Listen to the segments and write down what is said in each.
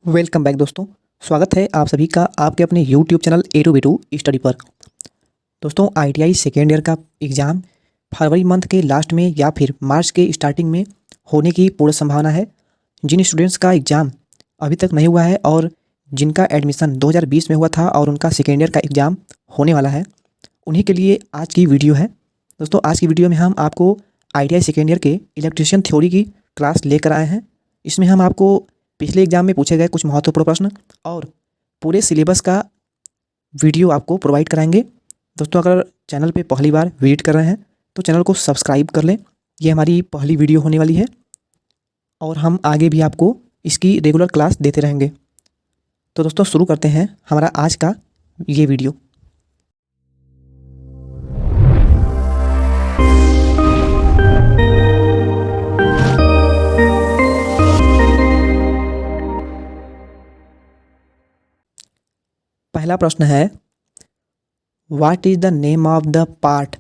Welcome back दोस्तों। स्वागत है आप सभी का आपके अपने YouTube channel A to B to study पर। दोस्तों आईटीआई सेकेंड ईयर का एग्ज़ाम फरवरी मंथ के लास्ट में या फिर मार्च के स्टार्टिंग में होने की पूर्ण संभावना है। जिन स्टूडेंट्स का एग्ज़ाम अभी तक नहीं हुआ है और जिनका एडमिशन 2020 में हुआ था और उनका सेकेंड ईयर का एग्ज़ाम होने वाला है, उन्हीं के लिए आज की वीडियो है। दोस्तों आज की वीडियो में हम आपको आईटीआई सेकेंड ईयर के इलेक्ट्रीशियन थ्योरी की क्लास लेकर आए हैं। इसमें हम आपको पिछले एग्जाम में पूछे गए कुछ महत्वपूर्ण प्रश्न और पूरे सिलेबस का वीडियो आपको प्रोवाइड कराएंगे। दोस्तों अगर चैनल पे पहली बार विजिट कर रहे हैं तो चैनल को सब्सक्राइब कर लें। ये हमारी पहली वीडियो होने वाली है और हम आगे भी आपको इसकी रेगुलर क्लास देते रहेंगे। तो दोस्तों शुरू करते हैं हमारा आज का ये वीडियो। पहला प्रश्न है, what is the name of the part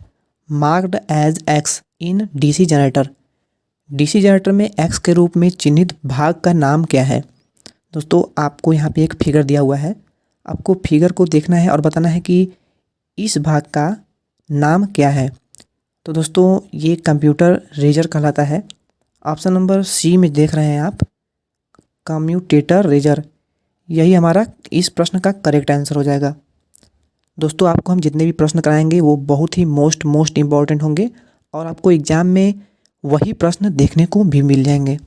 marked as X in DC generator. DC generator में एक्स के रूप में चिन्हित भाग का नाम क्या है। दोस्तों आपको यहाँ पे एक फिगर दिया हुआ है, आपको फिगर को देखना है और बताना है कि इस भाग का नाम क्या है। तो दोस्तों ये कंप्यूटर रेजर कहलाता है। ऑप्शन नंबर सी में देख रहे हैं आप, कम्यूटेटर रेजर, यही हमारा इस प्रश्न का करेक्ट आंसर हो जाएगा। दोस्तों आपको हम जितने भी प्रश्न कराएंगे वो बहुत ही मोस्ट इम्पॉर्टेंट होंगे और आपको एग्जाम में वही प्रश्न देखने को भी मिल जाएंगे।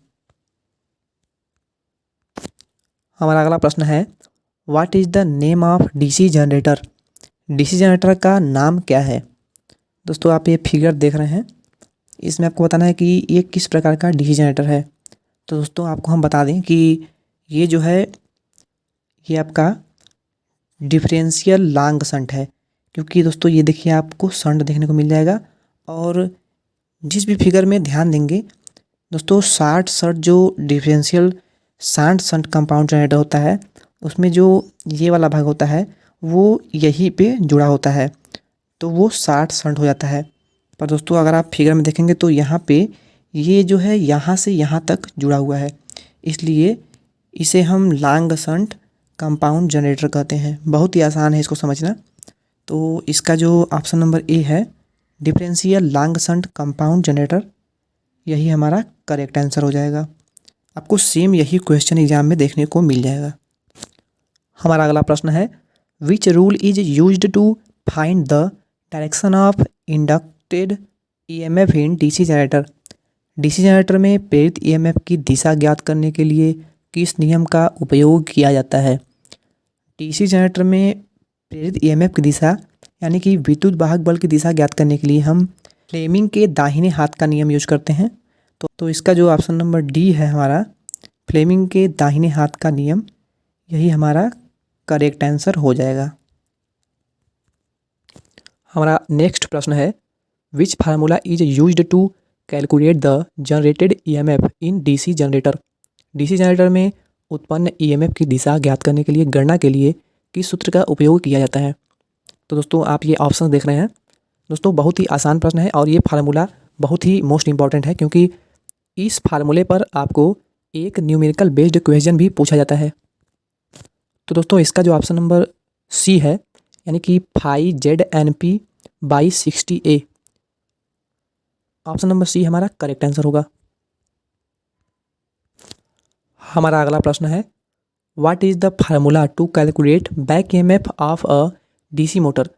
हमारा अगला प्रश्न है, what is the name of DC generator. DC generator का नाम क्या है। दोस्तों आप ये फिगर देख रहे हैं, इसमें आपको बताना है कि ये किस प्रकार का डीसी जनरेटर है। तो दोस्तों आपको हम बता दें कि ये जो है ये आपका डिफरेंशियल लॉन्ग शंट है, क्योंकि दोस्तों ये देखिए आपको शंट देखने को मिल जाएगा। और जिस भी फिगर में ध्यान देंगे दोस्तों, शार्ट शंट जो differential short shunt compound generator होता है उसमें जो ये वाला भाग होता है वो यहीं पे जुड़ा होता है, तो वो शार्ट शंट हो जाता है। पर दोस्तों अगर आप फिगर में देखेंगे तो यहाँ पे ये जो है यहाँ से यहाँ तक जुड़ा हुआ है, इसलिए इसे हम लॉन्ग शंट कंपाउंड जनरेटर कहते हैं। बहुत ही आसान है इसको समझना। तो इसका जो ऑप्शन नंबर ए है, differential long shunt compound generator, यही हमारा करेक्ट आंसर हो जाएगा। आपको सेम यही क्वेश्चन एग्जाम में देखने को मिल जाएगा। हमारा अगला प्रश्न है, which rule is used to find the direction of inducted EMF in DC generator. DC generator में प्रेरित ईएमएफ की दिशा ज्ञात करने के लिए किस नियम का उपयोग किया जाता है। डीसी जनरेटर में प्रेरित ईएमएफ की दिशा यानी कि विद्युत वाहक बल की दिशा ज्ञात करने के लिए हम फ्लेमिंग के दाहिने हाथ का नियम यूज करते हैं। तो इसका जो ऑप्शन नंबर डी है हमारा, फ्लेमिंग के दाहिने हाथ का नियम, यही हमारा करेक्ट आंसर हो जाएगा। हमारा नेक्स्ट प्रश्न है, which formula is used to calculate the generated EMF in DC generator. DC generator में उत्पन्न ईएमएफ की दिशा ज्ञात करने के लिए गणना के लिए किस सूत्र का उपयोग किया जाता है। तो दोस्तों आप ये ऑप्शन देख रहे हैं। दोस्तों बहुत ही आसान प्रश्न है और ये फार्मूला बहुत ही मोस्ट इम्पॉर्टेंट है, क्योंकि इस फार्मूले पर आपको एक न्यूमेरिकल बेस्ड क्वेश्चन भी पूछा जाता है। तो दोस्तों इसका जो ऑप्शन नंबर सी है, यानी कि phi ZNP by 60A, option number C हमारा करेक्ट आंसर होगा। हमारा अगला प्रश्न है, what is the formula to calculate back EMF of a DC motor.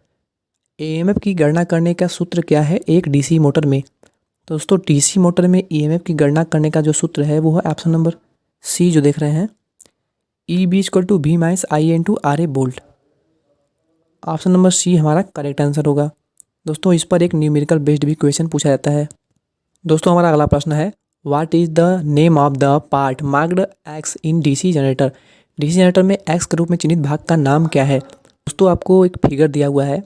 EMF की गणना करने का सूत्र क्या है एक डीसी मोटर में। तो दोस्तों डीसी मोटर में ईएमएफ की गणना करने का जो सूत्र है वो है ऑप्शन नंबर सी जो देख रहे हैं, EB=V-IA/RA volt. Option number C हमारा करेक्ट आंसर होगा। दोस्तों इस पर एक न्यूमेरिकल बेस्ड भी क्वेश्चन पूछा जाता है। दोस्तों हमारा अगला प्रश्न है, what is the name of the part marked x in DC generator. DC generator में एक्स के रूप में चिन्हित भाग का नाम क्या है। दोस्तों आपको एक फिगर दिया हुआ है,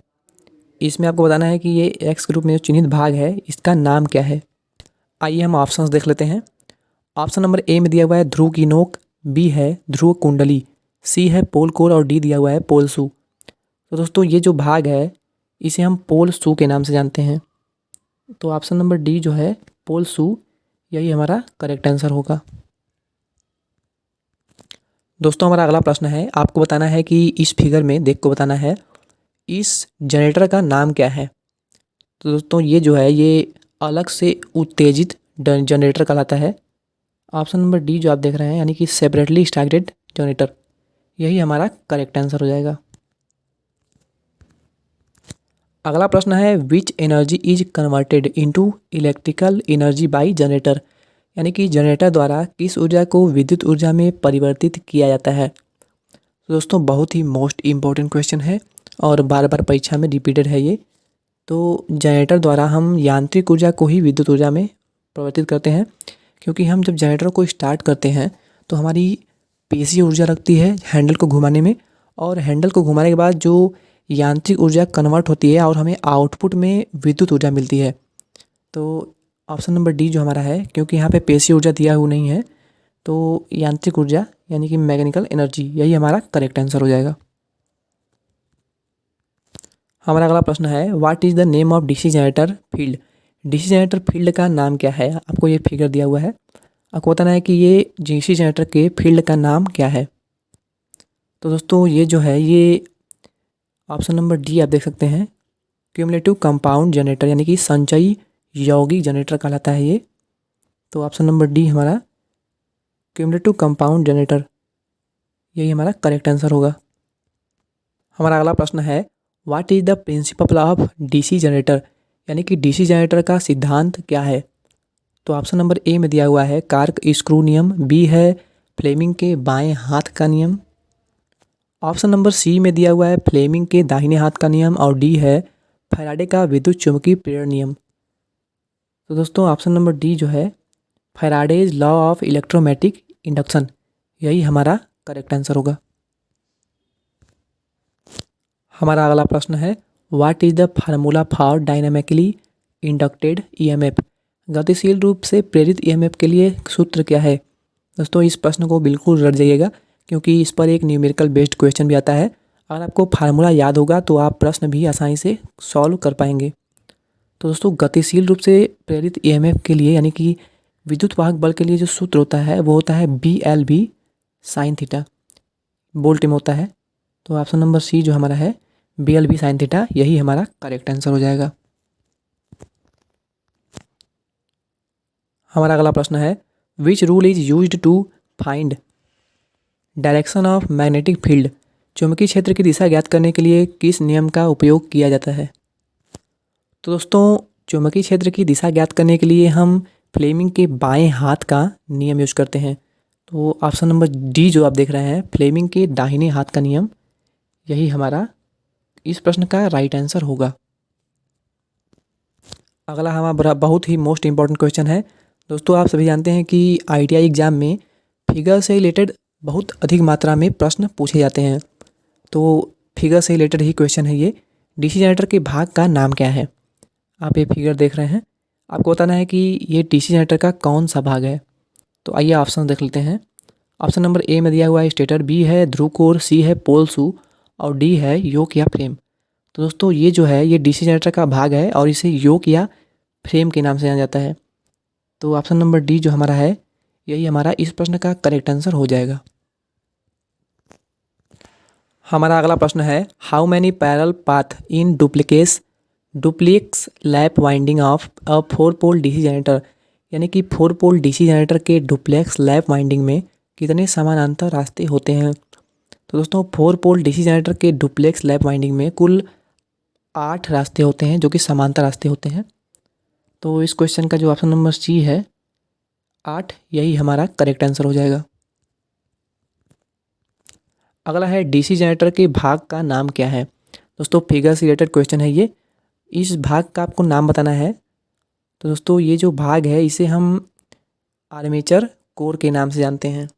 इसमें आपको बताना है कि ये एक्स के रूप में जो चिन्हित भाग है इसका नाम क्या है। आइए हम ऑप्शंस देख लेते हैं। ऑप्शन नंबर ए में दिया हुआ है ध्रुव की नोक, बी है ध्रुव कुंडली, सी है पोल कोर और डी दिया हुआ है पोल शू। तो दोस्तों ये जो भाग है इसे हम पोल शू के नाम से जानते हैं। तो ऑप्शन नंबर डी जो है पोल शू, यही हमारा करेक्ट आंसर होगा। दोस्तों हमारा अगला प्रश्न है, आपको बताना है कि इस फिगर में देख को बताना है इस जनरेटर का नाम क्या है। तो दोस्तों ये जो है ये अलग से उत्तेजित जनरेटर कहलाता है। ऑप्शन नंबर डी जो आप देख रहे हैं यानी कि सेपरेटली स्टार्टेड जनरेटर, यही हमारा करेक्ट आंसर हो जाएगा। अगला प्रश्न है, which energy is converted into electrical energy by generator, यानी कि जनरेटर द्वारा किस ऊर्जा को विद्युत ऊर्जा में परिवर्तित किया जाता है। तो दोस्तों बहुत ही मोस्ट इम्पॉर्टेंट क्वेश्चन है और बार बार परीक्षा में रिपीटेड है ये। तो जनरेटर द्वारा हम यांत्रिक ऊर्जा को ही विद्युत ऊर्जा में परिवर्तित करते हैं, क्योंकि हम जब जनरेटर को स्टार्ट करते हैं तो हमारी पेशी ऊर्जा लगती है हैंडल को घुमाने में, और हैंडल को घुमाने के बाद जो यांत्रिक ऊर्जा कन्वर्ट होती है और हमें आउटपुट में विद्युत ऊर्जा मिलती है। तो ऑप्शन नंबर डी जो हमारा है, क्योंकि यहाँ पे पेशी ऊर्जा दिया हुआ नहीं है, तो यांत्रिक ऊर्जा यानी कि मैकेनिकल एनर्जी, यही हमारा करेक्ट आंसर हो जाएगा। हमारा अगला प्रश्न है, what is the name of DC generator field. DC generator field का नाम क्या है। आपको ये फिगर दिया हुआ है, आपको बताना है कि ये डीसी जनरेटर के फील्ड का नाम क्या है। तो दोस्तों ये जो है ये ऑप्शन नंबर डी आप देख सकते हैं, क्यूमुलेटिव कंपाउंड जनरेटर यानी कि संचयी यौगिक जनरेटर कहलाता है ये। तो ऑप्शन नंबर डी हमारा क्यूमुलेटिव कंपाउंड जनरेटर, यही हमारा करेक्ट आंसर होगा। हमारा अगला प्रश्न है, what is the principle of DC generator, यानी कि डीसी जनरेटर का सिद्धांत क्या है। तो ऑप्शन नंबर ए में दिया हुआ है कार्क स्क्रू नियम, बी है फ्लेमिंग के बाएं हाथ का नियम, ऑप्शन नंबर सी में दिया हुआ है फ्लेमिंग के दाहिने हाथ का नियम, और डी है फैराडे का विद्युत चुम्बकीय प्रेरण नियम। तो दोस्तों ऑप्शन नंबर डी जो है फैराडेज लॉ ऑफ इलेक्ट्रोमैटिक इंडक्शन, यही हमारा करेक्ट आंसर होगा। हमारा अगला प्रश्न है, what is the formula for dynamically inducted EMF, गतिशील रूप से प्रेरित ईएमएफ के लिए सूत्र क्या है। दोस्तों इस प्रश्न को बिल्कुल रट जाइएगा, क्योंकि इस पर एक न्यूमेरिकल बेस्ड क्वेश्चन भी आता है। अगर आपको फार्मूला याद होगा तो आप प्रश्न भी आसानी से सॉल्व कर पाएंगे। तो दोस्तों गतिशील रूप से प्रेरित ईएमएफ के लिए यानी कि विद्युत वाहक बल के लिए जो सूत्र होता है वो होता है BLV साइन थीटा, बोल्ट में होता है। तो ऑप्शन नंबर सी जो हमारा है BLV साइन थीटा, यही हमारा करेक्ट आंसर हो जाएगा। हमारा अगला प्रश्न है, which rule is used to find direction of magnetic field, चुंबकीय क्षेत्र की दिशा ज्ञात करने के लिए किस नियम का उपयोग किया जाता है। तो दोस्तों चुंबकीय क्षेत्र की दिशा ज्ञात करने के लिए हम फ्लेमिंग के बाएं हाथ का नियम यूज करते हैं। तो ऑप्शन नंबर डी जो आप देख रहे हैं फ्लेमिंग के दाहिने हाथ का नियम, यही हमारा इस प्रश्न का राइट आंसर होगा। अगला हमारा बहुत ही मोस्ट इंपॉर्टेंट क्वेश्चन है। दोस्तों आप सभी जानते हैं कि ITI एग्जाम में फिगर से रिलेटेड बहुत अधिक मात्रा में प्रश्न पूछे जाते हैं। तो फिगर से रिलेटेड ही क्वेश्चन है ये, डीसी जनरेटर के भाग का नाम क्या है। आप ये फिगर देख रहे हैं, आपको बताना है कि ये डीसी जनरेटर का कौन सा भाग है। तो आइए ऑप्शन देख लेते हैं। ऑप्शन नंबर ए में दिया हुआ है स्टेटर, बी है ध्रुव कोर, सी है पोल शू, और डी है योक या फ्रेम। तो दोस्तों ये जो है ये डीसी जनरेटर का भाग है और इसे योक या फ्रेम के नाम से जाना जाता है। तो ऑप्शन नंबर डी जो हमारा है यही हमारा इस प्रश्न का करेक्ट आंसर हो जाएगा। हमारा अगला प्रश्न है, how many parallel path in duplex lap winding of a 4 pole DC generator, यानी कि 4 पोल डीसी जनरेटर के डुप्लेक्स लैप वाइंडिंग में कितने समानांतर रास्ते होते हैं। तो दोस्तों 4 पोल डीसी जनरेटर के डुप्लेक्स लैप वाइंडिंग में कुल 8 रास्ते होते हैं जो कि समांतर रास्ते होते हैं। तो इस क्वेश्चन का जो ऑप्शन नंबर सी है 8, यही हमारा करेक्ट आंसर हो जाएगा। अगला है डीसी जनरेटर के भाग का नाम क्या है। दोस्तों फिगर से रिलेटेड क्वेश्चन है ये, इस भाग का आपको नाम बताना है। तो दोस्तों ये जो भाग है इसे हम आर्मेचर कोर के नाम से जानते हैं।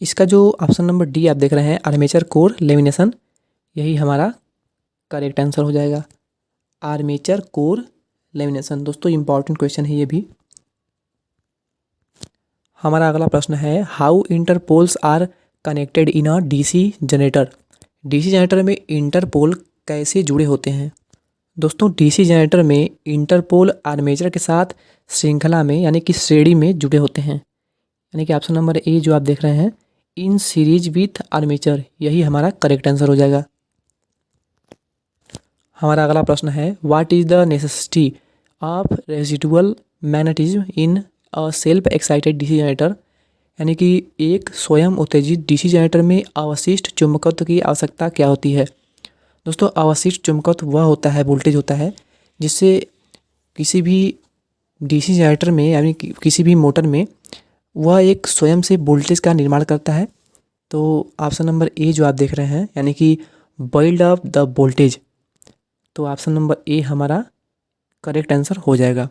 इसका जो ऑप्शन नंबर डी आप देख रहे हैं आर्मेचर कोर लेमिनेशन, यही हमारा करेक्ट आंसर हो जाएगा। आर्मेचर कोर लेमिनेशन, दोस्तों इंपॉर्टेंट क्वेश्चन है ये भी। हमारा अगला प्रश्न है, how interpoles are connected in a DC generator, DC generator में इंटरपोल कैसे जुड़े होते हैं। दोस्तों डीसी जनरेटर में इंटरपोल आर्मेचर के साथ श्रृंखला में यानी कि श्रेणी में जुड़े होते हैं, यानी कि ऑप्शन नंबर ए जो आप देख रहे हैं इन सीरीज विथ आर्मेचर, यही हमारा करेक्ट आंसर हो जाएगा। हमारा अगला प्रश्न है what is the necessity of residual magnetism in a self excited DC generator, यानी कि एक स्वयं उत्तेजित डीसी जनरेटर में अवशिष्ट चुंबकत्व की आवश्यकता क्या होती है। दोस्तों, अवशिष्ट चुंबकत्व वह होता है, वोल्टेज होता है जिससे किसी भी डीसी जनरेटर में यानी कि किसी भी मोटर में वह एक स्वयं से वोल्टेज का निर्माण करता है। तो ऑप्शन नंबर ए जो आप देख रहे हैं यानी कि बिल्ड अप द वोल्टेज, तो ऑप्शन नंबर ए हमारा करेक्ट आंसर हो जाएगा।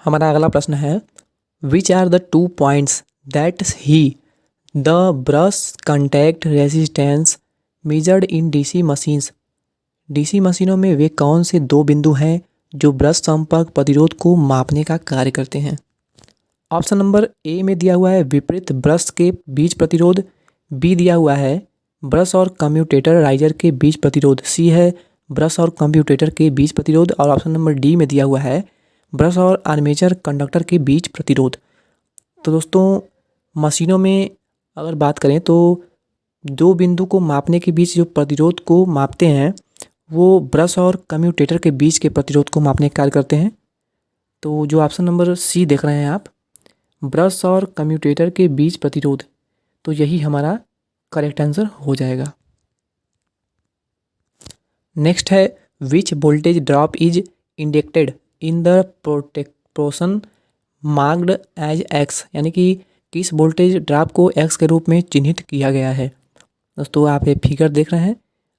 हमारा अगला प्रश्न है which are the 2 points that he the brush contact resistance measured in DC machines, DC मशीनों में वे कौन से 2 बिंदु हैं जो ब्रश संपर्क प्रतिरोध को मापने का कार्य करते हैं। ऑप्शन नंबर ए में दिया हुआ है विपरीत ब्रश के बीच प्रतिरोध, बी दिया हुआ है ब्रश और कम्यूटेटर राइजर के बीच प्रतिरोध, सी है ब्रश और कंप्यूटेटर के बीच प्रतिरोध, और ऑप्शन नंबर डी में दिया हुआ है ब्रश और आर्मेचर कंडक्टर के बीच प्रतिरोध। तो दोस्तों, मशीनों में अगर बात करें तो 2 बिंदु को मापने के बीच जो प्रतिरोध को मापते हैं वो ब्रश और कम्यूटेटर के बीच के प्रतिरोध को मापने का कार्य करते हैं। तो जो ऑप्शन नंबर सी देख रहे हैं आप, ब्रश और कम्यूटेटर के बीच प्रतिरोध, तो यही हमारा करेक्ट आंसर हो जाएगा। नेक्स्ट है which voltage drop is indicated in the proportion marked as X, यानी कि किस वोल्टेज ड्रॉप को एक्स के रूप में चिन्हित किया गया है। दोस्तों, आप ये फिगर देख रहे हैं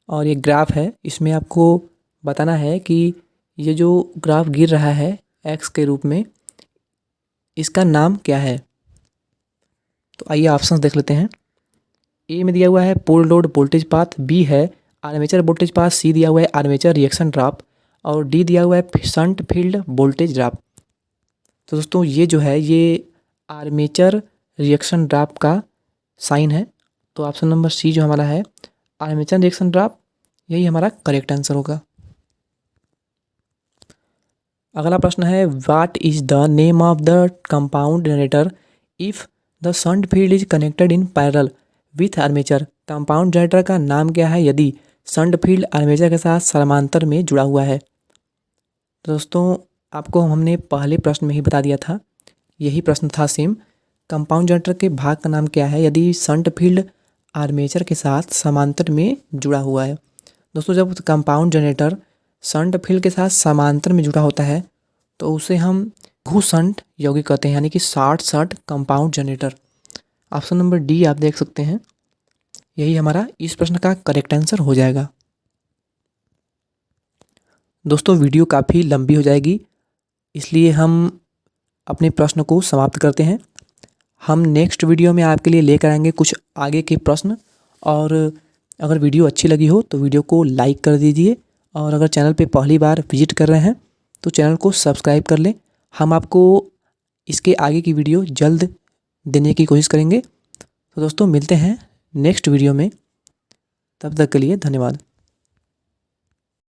और ये ग्राफ है, इसमें आपको बताना है कि ये जो ग्राफ गिर रहा है एक्स के रूप में, इसका नाम क्या है। तो आइए ऑप्शंस देख लेते हैं। ए में दिया हुआ है पोल लोड वोल्टेज पाथ, बी है आर्मेचर वोल्टेज पाथ, सी दिया हुआ है आर्मेचर रिएक्शन ड्रॉप, और डी दिया हुआ है शंट फील्ड वोल्टेज ड्रॉप। तो दोस्तों, ये जो है ये आर्मेचर रिएक्शन ड्रॉप का साइन है, तो ऑप्शन नंबर सी जो हमारा है आर्मेचर रिएक्शन ड्रॉप, यही हमारा करेक्ट आंसर होगा। अगला प्रश्न है what is the name of the compound generator if the shunt field is connected in parallel with armature, compound generator का नाम क्या है यदि शंट फील्ड आर्मेचर के साथ समांतर में जुड़ा हुआ है। तो दोस्तों, आपको हमने पहले प्रश्न में ही बता दिया था, यही प्रश्न था सेम, कंपाउंड जनरेटर के भाग का नाम क्या है यदि शंट फील्ड आर्मेचर के साथ समांतर में जुड़ा हुआ है। दोस्तों, जब कंपाउंड जनरेटर शंट फील्ड के साथ समांतर में जुड़ा होता है तो उसे हम घुशंट यौगिक कहते हैं, यानी कि short shunt compound generator. Option number D आप देख सकते हैं, यही हमारा इस प्रश्न का करेक्ट आंसर हो जाएगा। दोस्तों, वीडियो काफ़ी लंबी हो जाएगी, इसलिए हम अपने प्रश्न को समाप्त करते हैं। हम नेक्स्ट वीडियो में आपके लिए लेकर आएंगे कुछ आगे के प्रश्न, और अगर वीडियो अच्छी लगी हो तो वीडियो को लाइक कर दीजिए, और अगर चैनल पे पहली बार विजिट कर रहे हैं तो चैनल को सब्सक्राइब कर लें। हम आपको इसके आगे की वीडियो जल्द देने की कोशिश करेंगे। तो दोस्तों, मिलते हैं नेक्स्ट वीडियो में, तब तक के लिए धन्यवाद।